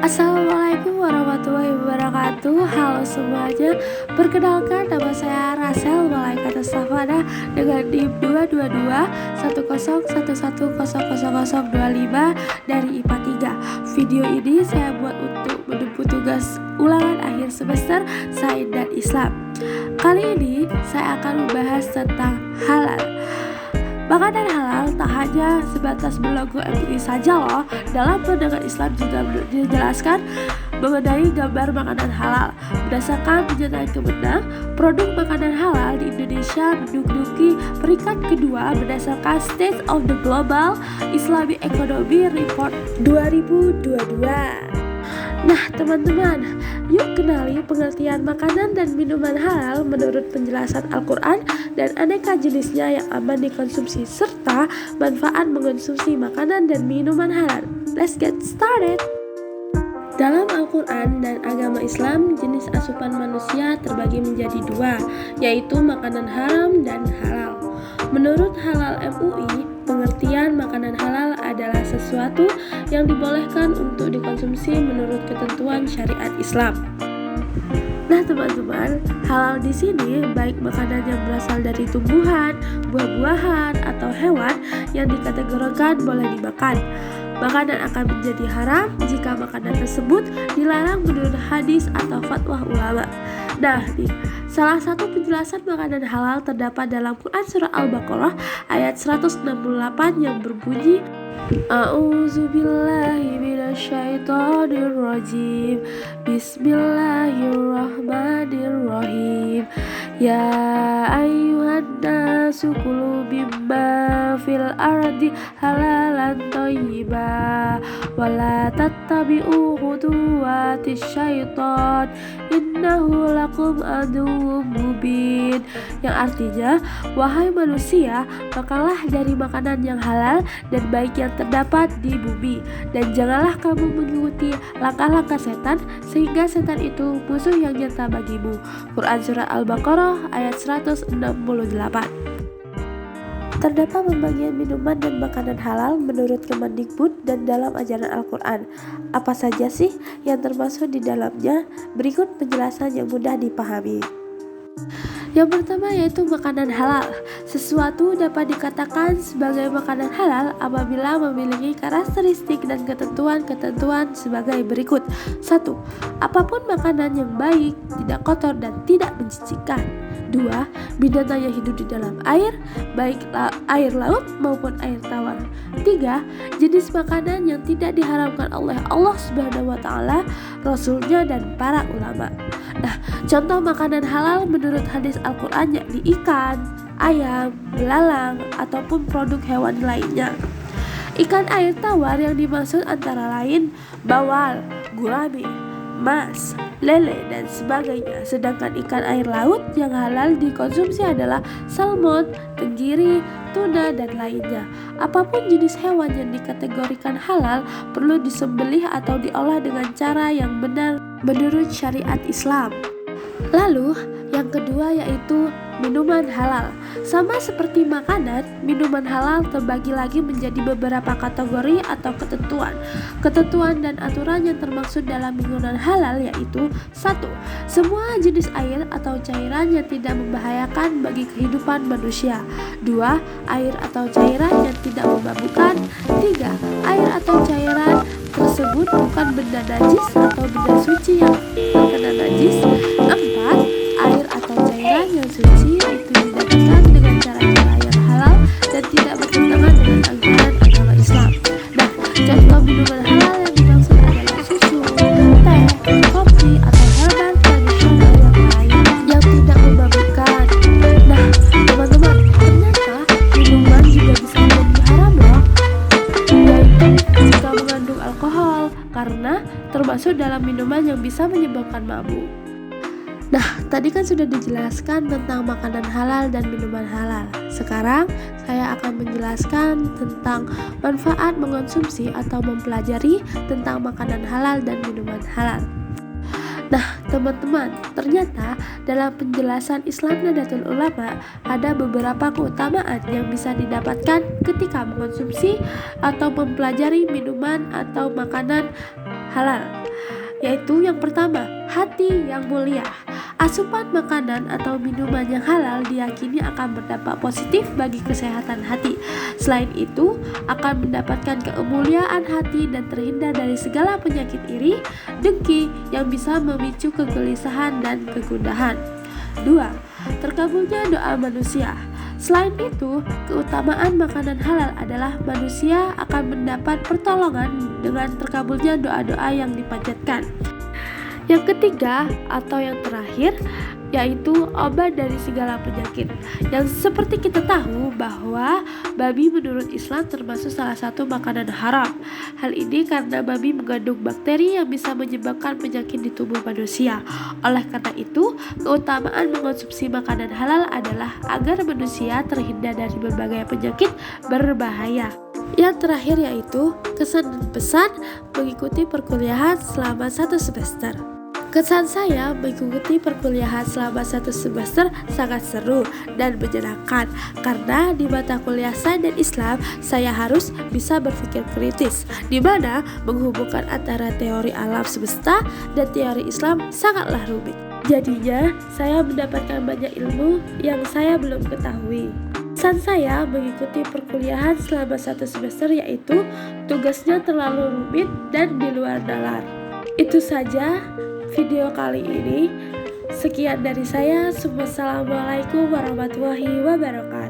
Assalamualaikum warahmatullahi wabarakatuh. Halo semuanya. Perkenalkan, nama saya Rasel Malaikata Safana dengan NIM 222 dari IPA 3. Video ini saya buat untuk menempuh tugas ulangan akhir semester Sains dan Islam. Kali ini saya akan membahas tentang halal. Makanan halal tak hanya sebatas berlogo MUI saja loh. Dalam pandangan Islam juga dijelaskan mengenai gambar makanan halal. Berdasarkan pernyataan Kemenang, produk makanan halal di Indonesia menduduki peringkat kedua berdasarkan State of the Global Islamic Economy Report 2022. Nah teman-teman, yuk kenali pengertian makanan dan minuman halal menurut penjelasan Al-Quran dan aneka jenisnya yang aman dikonsumsi serta manfaat mengonsumsi makanan dan minuman halal. Let's get started! Dalam Al-Quran dan agama Islam, jenis asupan manusia terbagi menjadi dua, yaitu makanan haram dan halal. Menurut Halal MUI, pengertian makanan halal adalah sesuatu yang dibolehkan untuk dikonsumsi menurut ketentuan syariat Islam. Nah teman-teman, halal di sini baik makanan yang berasal dari tumbuhan, buah-buahan, atau hewan yang dikategorikan boleh dimakan. Makanan akan menjadi haram jika makanan tersebut dilarang menurut hadis atau fatwa ulama. Nah, salah satu penjelasan makanan halal terdapat dalam Quran Surah Al-Baqarah ayat 168 yang berbunyi, A'udzubillahi minasyaitonirrajim. Bismillahirrahmanirrahim. Ya ayyuhan nasu kulu mimma fil ardi halalan thayyiba wa la tattabi'u khutuwatis syaitan innahu lakum aduwwum mubin. Yang artinya, wahai manusia, makanlah dari makanan yang halal dan baik yang terdapat di bumi, dan janganlah kamu mengikuti langkah-langkah setan sehingga setan itu musuh yang nyata bagimu. Quran Surah Al-Baqarah ayat 168. Terdapat pembagian minuman dan makanan halal menurut Kemendikbud dan dalam ajaran Al-Quran. Apa saja sih yang termasuk di dalamnya? Berikut penjelasan yang mudah dipahami. Yang pertama yaitu makanan halal. Sesuatu dapat dikatakan sebagai makanan halal apabila memiliki karakteristik dan ketentuan-ketentuan sebagai berikut. 1. Apapun makanan yang baik, tidak kotor dan tidak menjijikkan. 2. Binatang yang hidup di dalam air, baik air laut maupun air tawar. 3. Jenis makanan yang tidak diharamkan oleh Allah Subhanahu wa taala, Rasulnya dan para ulama. Nah, contoh makanan halal menurut hadis Al-Quran yakni ikan, ayam, belalang, ataupun produk hewan lainnya. Ikan air tawar yang dimaksud antara lain bawal, gurame, mas, lele, dan sebagainya. Sedangkan ikan air laut yang halal dikonsumsi adalah salmon, tenggiri, tuna, dan lainnya. Apapun jenis hewan yang dikategorikan halal perlu disembelih atau diolah dengan cara yang benar menurut syariat Islam. Lalu, yang kedua yaitu minuman halal. Sama seperti makanan, minuman halal terbagi lagi menjadi beberapa kategori atau ketentuan. Ketentuan dan aturan yang termaksud dalam minuman halal yaitu 1. Semua jenis air atau cairan yang tidak membahayakan bagi kehidupan manusia. 2. Air atau cairan yang tidak memabukkan. 3. Air atau cairan tersebut bukan benda najis atau benda suci yang terkena najis. 4. Air atau cairan yang suci itu didapatkan dengan cara-cara yang halal dan tidak bertentangan dengan ajaran agama Islam. Nah, contoh minuman halal yang dimaksud adalah susu, teh, kopi, atau herbal tradisional yang lain yang tidak memabukkan. Nah, teman-teman, ternyata minuman juga bisa menjadi haram loh, yaitu jika mengandung alkohol, karena termasuk dalam minuman yang bisa menyebabkan mabuk. Nah, tadi kan sudah dijelaskan tentang makanan halal dan minuman halal. Sekarang saya akan menjelaskan tentang manfaat mengonsumsi atau mempelajari tentang makanan halal dan minuman halal. Nah, teman-teman, ternyata dalam penjelasan Islam Nahdlatul Ulama ada beberapa keutamaan yang bisa didapatkan ketika mengonsumsi atau mempelajari minuman atau makanan halal. yaitu yang pertama, hati yang mulia. Asupan makanan atau minuman yang halal diyakini akan berdampak positif bagi kesehatan hati. Selain itu, akan mendapatkan kemuliaan hati dan terhindar dari segala penyakit iri, dengki yang bisa memicu kegelisahan dan kegundahan. 2. Terkabulnya doa manusia. Selain itu, keutamaan makanan halal adalah manusia akan mendapat pertolongan dengan terkabulnya doa-doa yang dipanjatkan. Yang ketiga atau yang terakhir yaitu obat dari segala penyakit. Yang seperti kita tahu bahwa babi menurut Islam termasuk salah satu makanan haram. Hal ini karena babi mengandung bakteri yang bisa menyebabkan penyakit di tubuh manusia. Oleh karena itu, keutamaan mengonsumsi makanan halal adalah agar manusia terhindar dari berbagai penyakit berbahaya. Yang terakhir yaitu kesan dan pesan mengikuti perkuliahan selama 1 semester. Kesan saya mengikuti perkuliahan selama 1 semester sangat seru dan menyenangkan karena di mata kuliah sains dan Islam saya harus bisa berpikir kritis, di mana menghubungkan antara teori alam semesta dan teori Islam sangatlah rumit. Jadinya saya mendapatkan banyak ilmu yang saya belum ketahui. Pesan saya mengikuti perkuliahan selama 1 semester yaitu tugasnya terlalu rumit dan di luar nalar. Itu saja video kali ini. Sekian dari saya. Wassalamualaikum warahmatullahi wabarakatuh.